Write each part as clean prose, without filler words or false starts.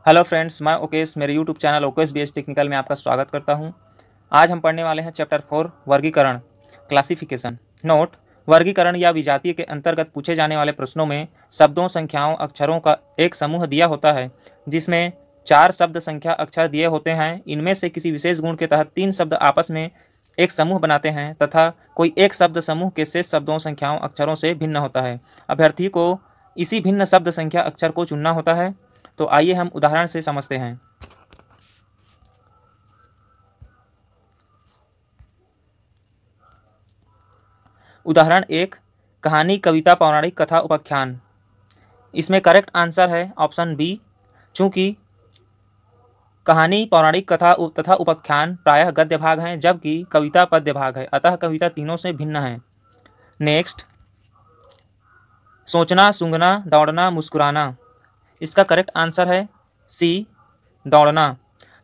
Hello friends, मैं ओकेश मेरे YouTube channel Okesh BH technical में आपका स्वागत करता हूं। आज हम पढ़ने वाले हैं चैप्टर 4 वर्गीकरण क्लासिफिकेशन। नोट: वर्गीकरण या विजातीय के अंतर्गत पूछे जाने वाले प्रश्नों में शब्दों, संख्याओं, अक्षरों का एक समूह दिया होता है जिसमें 4 शब्द, संख्या, अक्षर दिए होते हैं। इनमें से किसी विशेष गुण के तहत 3 शब्द आपस में एक समूह बनाते हैं तथा कोई एक शब्द समूह के शेष शब्दों, संख्याओं, अक्षरों से भिन्न होता है। अभ्यर्थी को इसी भिन्न शब्द, संख्या, अक्षर को चुनना होता है। तो आइए हम उदाहरण से समझते हैं। उदाहरण 1, कहानी, कविता, पौराणिक कथा, उपाख्यान। इसमें करेक्ट आंसर है ऑप्शन बी। चूंकि कहानी, पौराणिक कथा तथा उपाख्यान प्रायः गद्य भाग हैं, जबकि कविता पद्य भाग है, अतः कविता तीनों से भिन्न है। नेक्स्ट, सोचना, सूंघना, दौड़ना, मुस्कुराना। इसका करेक्ट आंसर है सी, दौड़ना।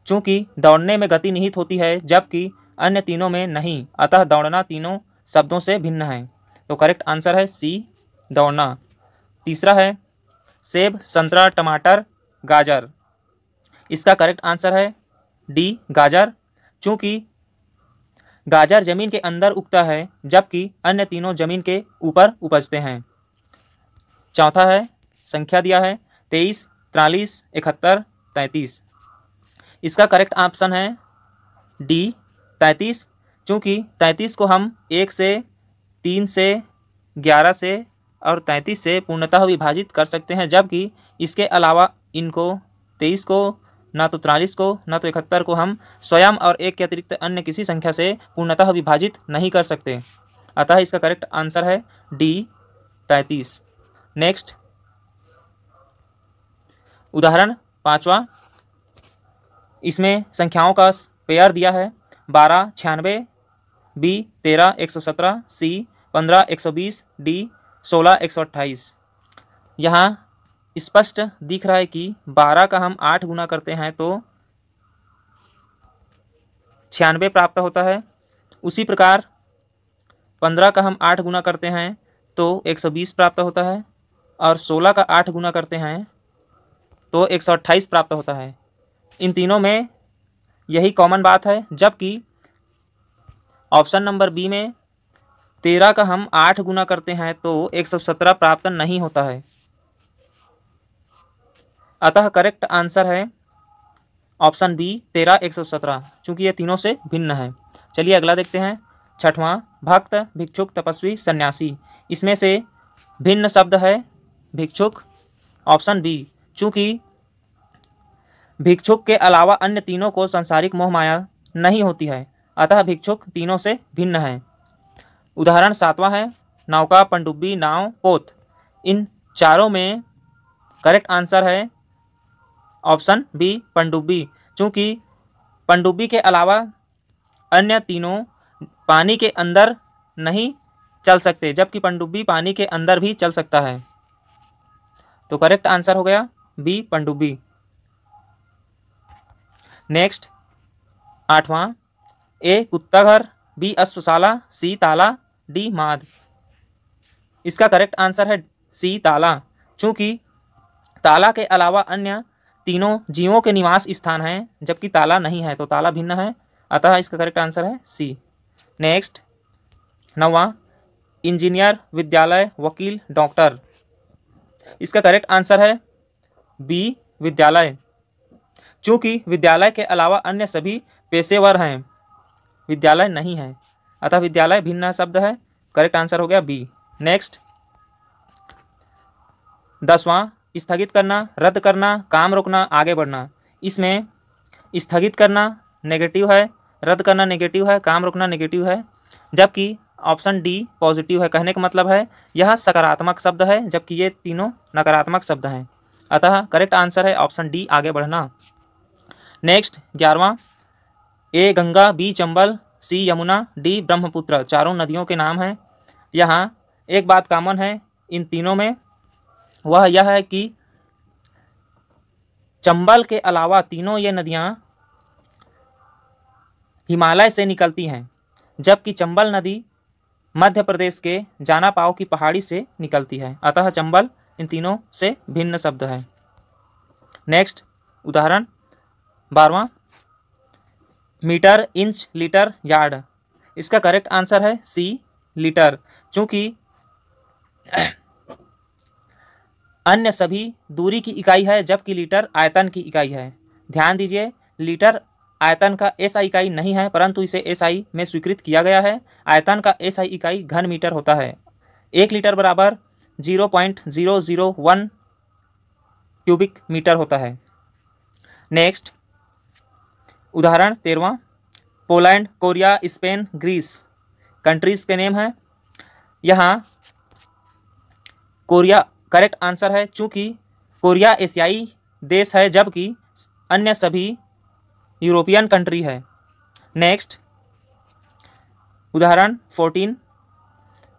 चूंकि दौड़ने में गति निहित होती है जबकि अन्य तीनों में नहीं, अतः दौड़ना तीनों शब्दों से भिन्न है। तो करेक्ट आंसर है सी, दौड़ना। तीसरा है सेब, संतरा, टमाटर, गाजर। इसका करेक्ट आंसर है डी, गाजर। चूंकि गाजर जमीन के अंदर उगता है जबकि अन्य तीनों जमीन के ऊपर उपजते हैं। चौथा है संख्या दिया है 23, 43, 71, 33। इसका करेक्ट ऑप्शन है डी, 33। चूँकि 33 को हम 1 से, 3 से, 11 से और 33 से पूर्णतः विभाजित कर सकते हैं, जबकि इसके अलावा इनको 23 को, ना तो 43 को, ना तो 71 को हम स्वयं और 1 के अतिरिक्त अन्य किसी संख्या से पूर्णतः विभाजित नहीं कर सकते। अतः इसका करेक्ट आंसर है डी, 33। नेक्स्ट, उदाहरण 5वां। इसमें संख्याओं का पेयर दिया है 12, 96, बी 13, 117, सी 15, 120, डी 16, 128। यहाँ स्पष्ट दिख रहा है कि 12 का हम 8 गुना करते हैं तो 96 प्राप्त होता है। उसी प्रकार 15 का हम 8 गुना करते हैं तो 120 प्राप्त होता है, और 16 का 8 गुना करते हैं तो 128 प्राप्त होता है। इन तीनों में यही कॉमन बात है, जबकि ऑप्शन नंबर बी में 13 का हम 8 गुना करते हैं तो 117 प्राप्त नहीं होता है। अतः करेक्ट आंसर है ऑप्शन बी, 13, 117, चूंकि ये तीनों से भिन्न है। चलिए अगला देखते हैं। 6वां, भक्त, भिक्षुक, तपस्वी, सन्यासी। इसमें से भिन्न शब्द है भिक्षुक, ऑप्शन बी। चूंकि भिक्षुक के अलावा अन्य तीनों को सांसारिक मोह माया नहीं होती है, अतः भिक्षुक तीनों से भिन्न है। उदाहरण 7वां है, नौका, पनडुब्बी, नाव, पोत। इन चारों में करेक्ट आंसर है ऑप्शन बी, पनडुब्बी। चूंकि पनडुब्बी के अलावा अन्य तीनों पानी के अंदर नहीं चल सकते, जबकि पनडुब्बी पानी के अंदर भी चल सकता है। तो करेक्ट आंसर हो गया बी, पनडुब्बी। नेक्स्ट 8वां, ए कुत्ता घर, बी अश्वशाला, सी ताला, डी माद। इसका करेक्ट आंसर है सी, ताला। चूंकि ताला के अलावा अन्य तीनों जीवों के निवास स्थान हैं, जबकि ताला नहीं है, तो ताला भिन्न है, अतः इसका करेक्ट आंसर है सी। नेक्स्ट 9वां, इंजीनियर, विद्यालय, वकील, डॉक्टर। इसका करेक्ट आंसर है बी, विद्यालय। चूंकि विद्यालय के अलावा अन्य सभी पेशेवर हैं, विद्यालय नहीं है, अतः विद्यालय भिन्न शब्द है। करेक्ट आंसर हो गया बी। नेक्स्ट 10वां, स्थगित करना, रद्द करना, काम रोकना, आगे बढ़ना। इसमें स्थगित करना नेगेटिव है, रद्द करना नेगेटिव है, काम रोकना नेगेटिव है, जबकि ऑप्शन डी पॉजिटिव है। कहने का मतलब है यह सकारात्मक शब्द है, जबकि ये तीनों नकारात्मक शब्द हैं, अतः करेक्ट आंसर है ऑप्शन डी, आगे बढ़ना। नेक्स्ट 11वां, ए गंगा, बी चंबल, सी यमुना, डी ब्रह्मपुत्र। चारों नदियों के नाम हैं। यहाँ एक बात कॉमन है इन तीनों में, वह यह है कि चंबल के अलावा तीनों ये नदियाँ हिमालय से निकलती हैं, जबकि चंबल नदी मध्य प्रदेश के जानापाव की पहाड़ी से निकलती है, अतः चंबल इन तीनों से भिन्न शब्द है। नेक्स्ट उदाहरण 12वां, मीटर, इंच, लीटर, यार्ड। इसका करेक्ट आंसर है सी, लीटर, चूंकि अन्य सभी दूरी की इकाई है जबकि लीटर आयतन की इकाई है। ध्यान दीजिए, लीटर आयतन का एसआई इकाई नहीं है, परंतु इसे एसआई में स्वीकृत किया गया है। आयतन का एसआई इकाई घन मीटर होता है। 1 लीटर बराबर 0.001 क्यूबिक मीटर होता है। नेक्स्ट, उदाहरण 13वां, Poland, Korea, Spain, Greece countries के नेम हैं। यहाँ कोरिया करेक्ट आंसर है, चूंकि कोरिया एशियाई देश है जबकि अन्य सभी यूरोपियन कंट्री है। नेक्स्ट, उदाहरण 14,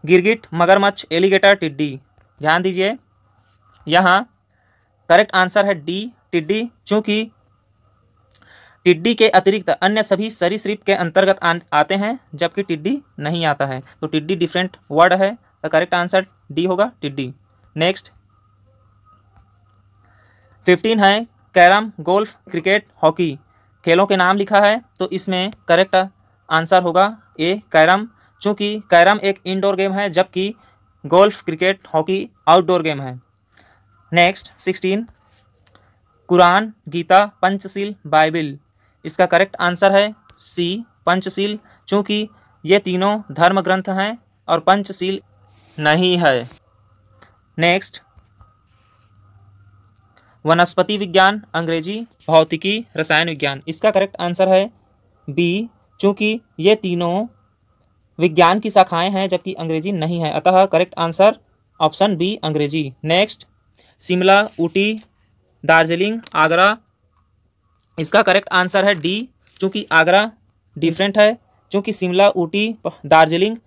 गिरगिट, मगरमच्छ, एलिगेटर, टिड्डी। ध्यान दीजिए, यहाँ करेक्ट आंसर है डी, टिड्डी, चूंकि टिड्डी के अतिरिक्त अन्य सभी सरीसृप के अंतर्गत आते हैं जबकि टिड्डी नहीं आता है। तो टिड्डी डिफरेंट वर्ड है, तो करेक्ट आंसर डी होगा, टिड्डी। नेक्स्ट 15 है कैरम, गोल्फ, क्रिकेट, हॉकी। खेलों के नाम लिखा है तो इसमें करेक्ट आंसर होगा ए, कैरम, चूंकि कैरम एक इंडोर गेम है जबकि golf, cricket, hockey outdoor game है। Next 16, Quran, Gita, Panchsheel, Bible. इसका करेक्ट आंसर है सी, पंचशील, चूंकि ये तीनों धर्म ग्रंथ हैं और पंचशील नहीं है। नेक्स्ट, वनस्पति विज्ञान, अंग्रेजी, भौतिकी, रसायन विज्ञान। इसका करेक्ट आंसर है बी, चूंकि ये तीनों विज्ञान की शाखाएं हैं जबकि अंग्रेजी नहीं है, अतः करेक्ट आंसर ऑप्शन बी, अंग्रेजी। नेक्स्ट, शिमला, ऊटी, दार्जिलिंग, आगरा। इसका करेक्ट आंसर है डी, चूंकि आगरा डिफरेंट है, चूंकि शिमला, ऊटी, दार्जिलिंग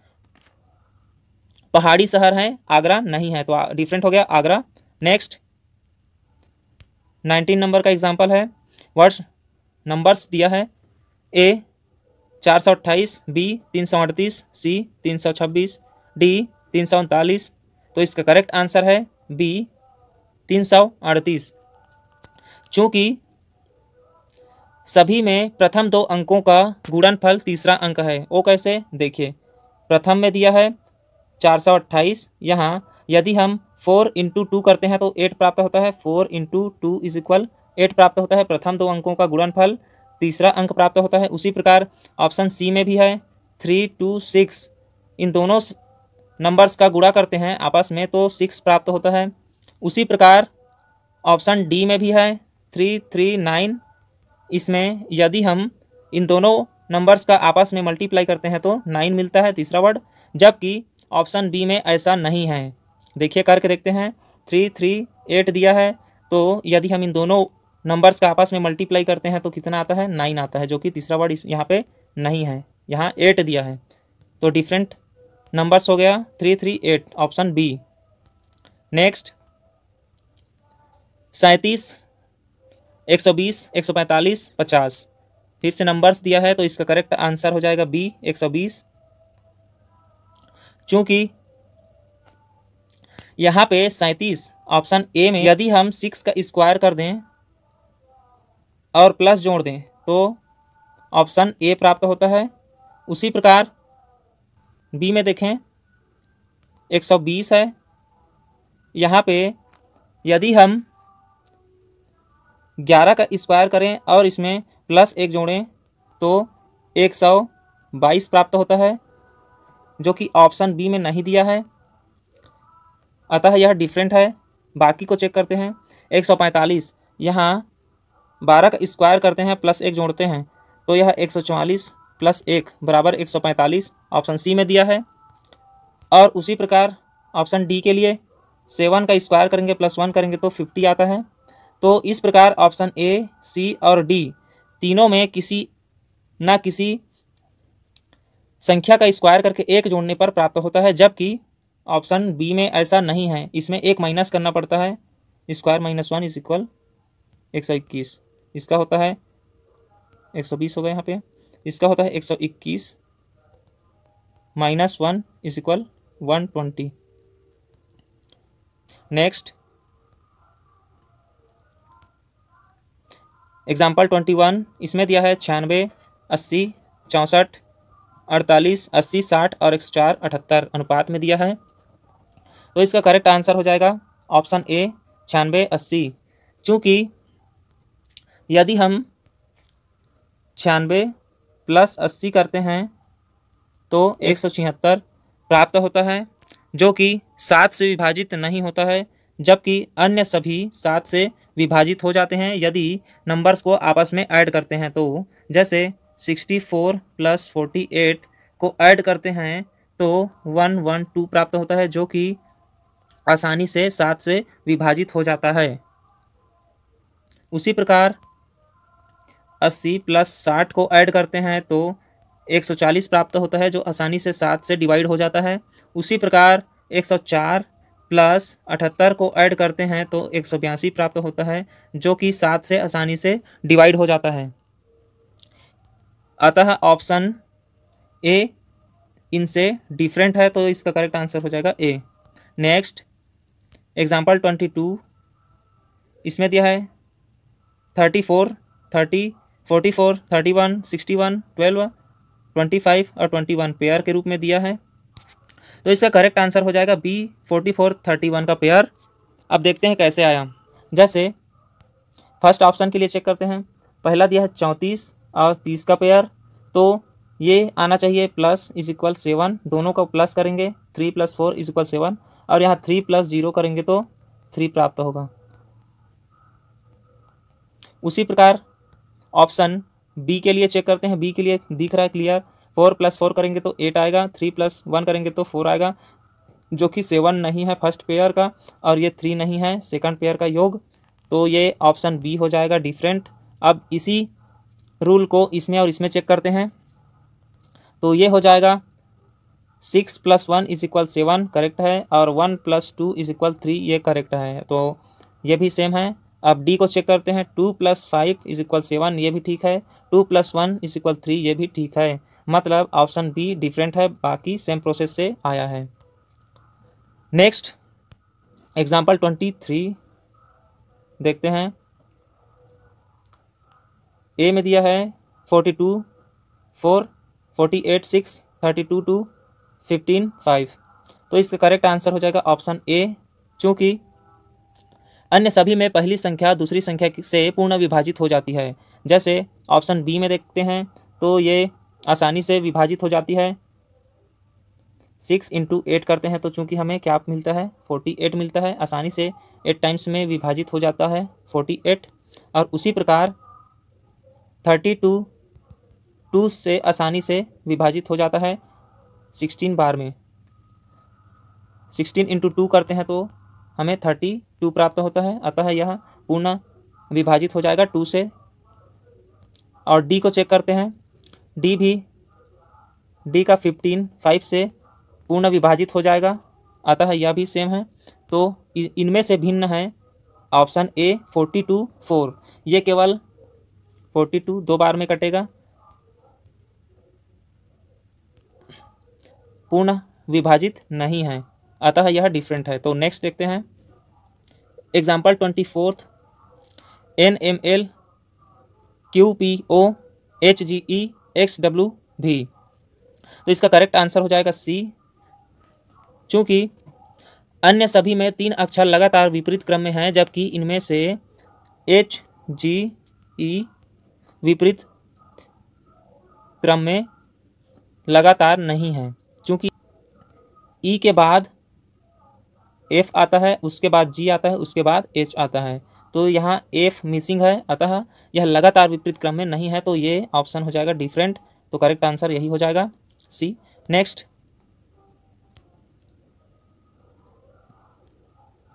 पहाड़ी शहर हैं, आगरा नहीं है, तो डिफरेंट हो गया आगरा। नेक्स्ट 19 नंबर का एग्जाम्पल है, वर्ड्स नंबर्स दिया है, ए 428, बी 338, सी 326, डी 339। तो इसका करेक्ट आंसर है बी, 338, चूंकि सभी में प्रथम 2 अंकों का गुणनफल तीसरा अंक है। वो कैसे, देखिए, प्रथम में दिया है 428, यहाँ यदि हम 4 × 2 करते हैं तो 8 प्राप्त होता है। 4 × 2 = 8 प्राप्त होता है। प्रथम 2 अंकों का गुणनफल तीसरा अंक प्राप्त होता है। उसी प्रकार ऑप्शन सी में भी है 3, 2, 6, इन दोनों नंबर्स का गुणा करते हैं आपस में तो 6 प्राप्त होता है। उसी प्रकार ऑप्शन डी में भी है 3, 3, 9, इसमें यदि हम इन दोनों नंबर्स का आपस में मल्टीप्लाई करते हैं तो 9 मिलता है तीसरा वर्ड, जबकि ऑप्शन बी में ऐसा नहीं है। देखिए करके देखते हैं, 3, 3, 8 दिया है, तो यदि हम इन दोनों नंबर्स का आपस में मल्टीप्लाई करते हैं तो कितना आता है, 9 आता है, जो कि तीसरा वर्ड यहाँ पे नहीं है, यहाँ 8 दिया है, तो डिफरेंट नंबर्स हो गया 3, 3, 8, ऑप्शन बी। नेक्स्ट 37, 120, 145, 50, फिर से नंबर्स दिया है तो इसका करेक्ट आंसर हो जाएगा बी, 120, चूंकि यहाँ पे 37 ऑप्शन ए में यदि हम 6 का स्क्वायर कर दें और प्लस जोड़ दें तो ऑप्शन ए प्राप्त होता है। उसी प्रकार बी में देखें 120 है, यहाँ पे यदि हम 11 का स्क्वायर करें और इसमें प्लस 1 जोड़ें तो 122 प्राप्त होता है, जो कि ऑप्शन बी में नहीं दिया है, अतः यह डिफरेंट है। बाकी को चेक करते हैं, 145, यहाँ 12 का स्क्वायर करते हैं प्लस 1 जोड़ते हैं तो यह 144 + 1 = 145, ऑप्शन सी में दिया है। और उसी प्रकार ऑप्शन डी के लिए 7 का स्क्वायर करेंगे प्लस 1 करेंगे तो 50 आता है। तो इस प्रकार ऑप्शन ए, सी और डी तीनों में किसी न किसी संख्या का स्क्वायर करके 1 जोड़ने पर प्राप्त होता है, जबकि ऑप्शन बी में ऐसा नहीं है, इसमें 1 माइनस करना पड़ता है। स्क्वायर -1 = 121, इसका होता है 120 हो गया यहाँ पे, इसका होता है 121 - 1 = 120। नेक्स्ट एग्जाम्पल 21 इसमें दिया है 96, 80, 64, 48, 80, 60 और 104 78 अनुपात में दिया है। तो इसका करेक्ट आंसर हो जाएगा ऑप्शन ए 96, 80। चूँकि यदि हम 96 प्लस 80 करते हैं तो 176 प्राप्त होता है, जो कि 7 से विभाजित नहीं होता है, जबकि अन्य सभी 7 से विभाजित हो जाते हैं यदि नंबर्स को आपस में ऐड करते हैं। तो जैसे 64 प्लस 48 को ऐड करते हैं तो 112 प्राप्त होता है, जो कि आसानी से 7 से विभाजित हो जाता है। उसी प्रकार 80 प्लस 60 को ऐड करते हैं तो 140 प्राप्त होता है, जो आसानी से 7 से डिवाइड हो जाता है। उसी प्रकार 104 प्लस 78 को ऐड करते हैं तो 182 प्राप्त होता है, जो कि 7 से आसानी से डिवाइड हो जाता है। अतः ऑप्शन ए इनसे डिफरेंट है, तो इसका करेक्ट आंसर हो जाएगा ए। नेक्स्ट एग्जाम्पल 22 इसमें दिया है 34, 30, 44, 31, 61, 12, 25 और 21 पेयर के रूप में दिया है। तो इसका करेक्ट आंसर हो जाएगा बी 44, 31 का पेयर। अब देखते हैं कैसे आया। जैसे फर्स्ट ऑप्शन के लिए चेक करते हैं। पहला दिया है 34 और 30 का पेयर, तो ये आना चाहिए प्लस इज इक्वल 7, दोनों का प्लस करेंगे 3 + 4 = 7 और यहाँ 3 + 0 करेंगे तो 3 प्राप्त होगा। उसी प्रकार ऑप्शन बी के लिए चेक करते हैं। बी के लिए दिख रहा है क्लियर, 4 + 4 करेंगे तो 8 आएगा, 3 + 1 करेंगे तो 4 आएगा, जो कि 7 नहीं है फर्स्ट पेयर का और ये 3 नहीं है सेकंड पेयर का योग, तो ये ऑप्शन बी हो जाएगा डिफरेंट। अब इसी रूल को इसमें और इसमें चेक करते हैं, तो ये हो जाएगा 6 + 1 = 7 करेक्ट है और 1 + 2 = 3 ये करेक्ट है, तो ये भी सेम है। अब डी को चेक करते हैं, 2 + 5 = 7 ये भी ठीक है, 2 + 1 = 3 ये भी ठीक है। मतलब ऑप्शन बी डिफरेंट है, बाकी सेम प्रोसेस से आया है। नेक्स्ट एग्जाम्पल 23 देखते हैं। ए में दिया है 42, 4, 48, 6, 32, 2, 15, 5, तो इसका करेक्ट आंसर हो जाएगा ऑप्शन ए। चूँकि अन्य सभी में पहली संख्या दूसरी संख्या से पूर्ण विभाजित हो जाती है। जैसे ऑप्शन बी में देखते हैं तो ये आसानी से विभाजित हो जाती है। 6 × 8 करते हैं तो चूंकि हमें क्या मिलता है 48 मिलता है, आसानी से 8 टाइम्स में विभाजित हो जाता है 48। और उसी प्रकार 32 2 से आसानी से विभाजित हो जाता है 16 बार में। 16 × 2 करते हैं तो हमें 32 प्राप्त होता है, अतः यह पूर्ण विभाजित हो जाएगा 2 से। और डी को चेक करते हैं। डी का 15 5 से पूर्ण विभाजित हो जाएगा, अतः यह भी सेम है। तो इनमें से भिन्न है ऑप्शन ए 42 4, ये केवल 42 2 बार में कटेगा, पूर्ण विभाजित नहीं है, अतः यह डिफरेंट है। तो नेक्स्ट देखते हैं example 24 NML QPO HGE XWV, तो इसका करेक्ट आंसर हो जाएगा सी। चूंकि अन्य सभी में 3 अक्षर लगातार विपरीत क्रम में हैं, जबकि इनमें से HGE विपरीत क्रम में लगातार नहीं है। क्योंकि ई के बाद एफ आता है, उसके बाद जी आता है, उसके बाद एच आता है, तो यहाँ एफ मिसिंग है, अतः यह लगातार विपरीत क्रम में नहीं है, तो ये ऑप्शन हो जाएगा डिफरेंट। तो करेक्ट आंसर यही हो जाएगा C. Next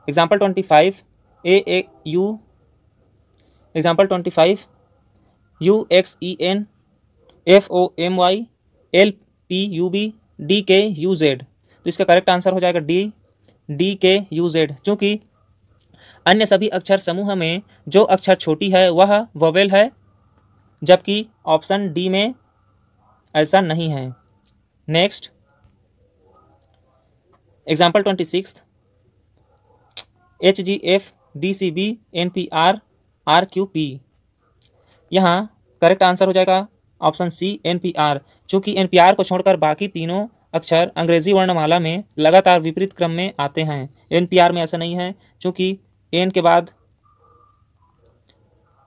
example 25 example 25 UXEN FOMY LPUB DKUZ, तो इसका करेक्ट आंसर हो जाएगा DKUZ। चूँकि अन्य सभी अक्षर समूह में जो अक्षर छोटी है वह वोवेल है, जबकि ऑप्शन डी में ऐसा नहीं है। Next example 26 HGF DCB NPR RQP, यहाँ करेक्ट आंसर हो जाएगा ऑप्शन सी NPR। चूँकि NPR को छोड़कर बाकी तीनों अक्षर अंग्रेजी वर्णमाला में लगातार विपरीत क्रम में आते हैं। NPR में ऐसा नहीं है, चूँकि N के बाद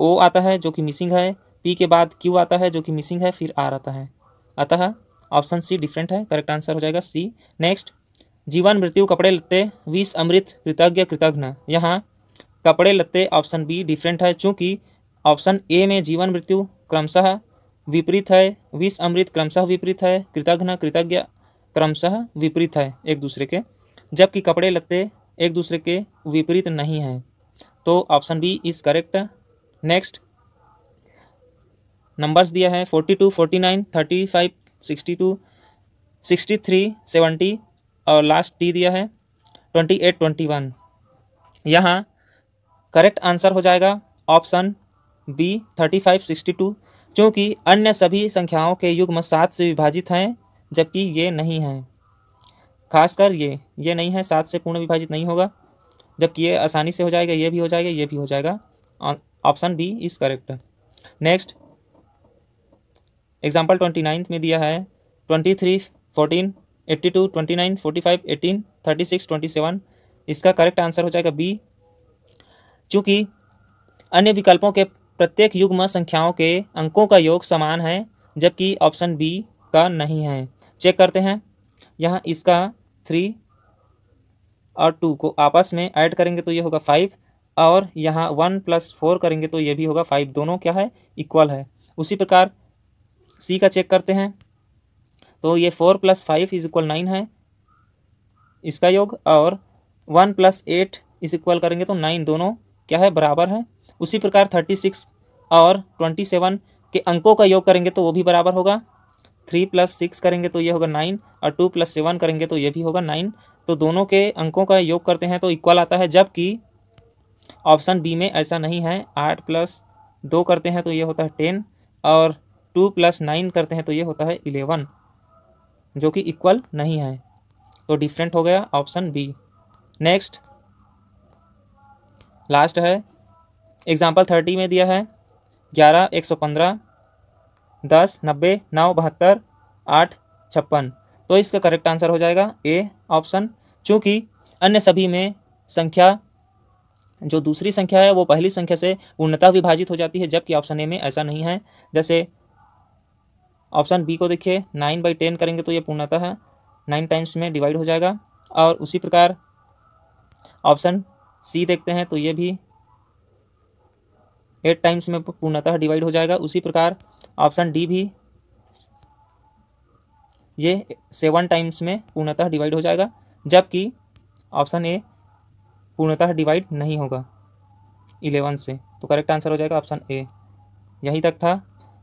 O आता है जो कि मिसिंग है, P के बाद Q आता है जो कि मिसिंग है, फिर R आता है। अतः ऑप्शन सी डिफरेंट है, करेक्ट आंसर हो जाएगा सी। नेक्स्ट, जीवन मृत्यु कपड़े लत्ते विष अमृत कृतज्ञ कृतघ्न। यहाँ कपड़े लत्ते ऑप्शन बी डिफरेंट है, चूँकि ऑप्शन ए में जीवन मृत्यु क्रमशः विपरीत है, विष अमृत क्रमशः विपरीत है, कृतघ्न कृतज्ञ क्रमशः विपरीत है एक दूसरे के, जबकि कपड़े लत्ते एक दूसरे के विपरीत नहीं है। तो option b is correct. Next, numbers दिया है 42, 49, 35, 62, 63, 70 और लास्ट डी दिया है 28, 21। यहाँ करेक्ट आंसर हो जाएगा ऑप्शन बी 35, 62, क्योंकि अन्य सभी संख्याओं के युग्म 7 से विभाजित हैं, जबकि ये नहीं है। खासकर ये नहीं है, 7 से पूर्ण विभाजित नहीं होगा, जबकि ये आसानी से हो जाएगा, ये भी हो जाएगा, ये भी हो जाएगा। Option b is correct. Next, example 29 में दिया है 23, 14, 82, 29, 45, 18, 36, 27। इसका करेक्ट आंसर हो जाएगा बी, चूँकि अन्य विकल्पों के प्रत्येक युग्म संख्याओं के अंकों का योग समान है, जबकि ऑप्शन बी का नहीं है। चेक करते हैं, यहाँ इसका 3 और 2 को आपस में ऐड करेंगे तो ये होगा 5, और यहाँ 1 + 4 करेंगे तो ये भी होगा 5, दोनों क्या है, इक्वल है। उसी प्रकार सी का चेक करते हैं, तो ये 4 + 5 = 9 है इसका योग, और 1 + 8 = करेंगे तो 9, दोनों क्या है, बराबर है। उसी प्रकार 36 और 27 के अंकों का योग करेंगे तो वो भी बराबर होगा। 3 + 6 करेंगे तो ये होगा 9, और 2 + 7 करेंगे तो ये भी होगा 9, तो दोनों के अंकों का योग करते हैं तो इक्वल आता है, जबकि ऑप्शन बी में ऐसा नहीं है। 8 + 2 करते हैं तो ये होता है 10, और 2 + 9 करते हैं तो ये होता है 11, जो कि इक्वल नहीं है, तो डिफरेंट हो गया ऑप्शन बी। नेक्स्ट, लास्ट है एग्जाम्पल 30 में दिया है 11, 115, 10, 90, 9, 72, 8, 56। तो इसका करेक्ट आंसर हो जाएगा ए ऑप्शन, चूँकि अन्य सभी में संख्या जो दूसरी संख्या है वो पहली संख्या से पूर्णतः विभाजित हो जाती है, जबकि ऑप्शन ए में ऐसा नहीं है। जैसे ऑप्शन बी को देखिए, 9/10 करेंगे तो ये पूर्णतः 9 टाइम्स में डिवाइड हो जाएगा, और उसी प्रकार ऑप्शन सी देखते हैं तो ये भी 8 टाइम्स में पूर्णतः डिवाइड हो जाएगा। उसी प्रकार ऑप्शन डी भी ये 7 टाइम्स में पूर्णतः डिवाइड हो जाएगा, जबकि ऑप्शन ए पूर्णतः डिवाइड नहीं होगा 11 से। तो करेक्ट आंसर हो जाएगा ऑप्शन ए। यहीं तक था,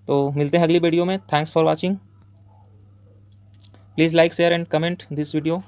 तो मिलते हैं अगली वीडियो में। Thanks for watching. Please like, share and comment this video.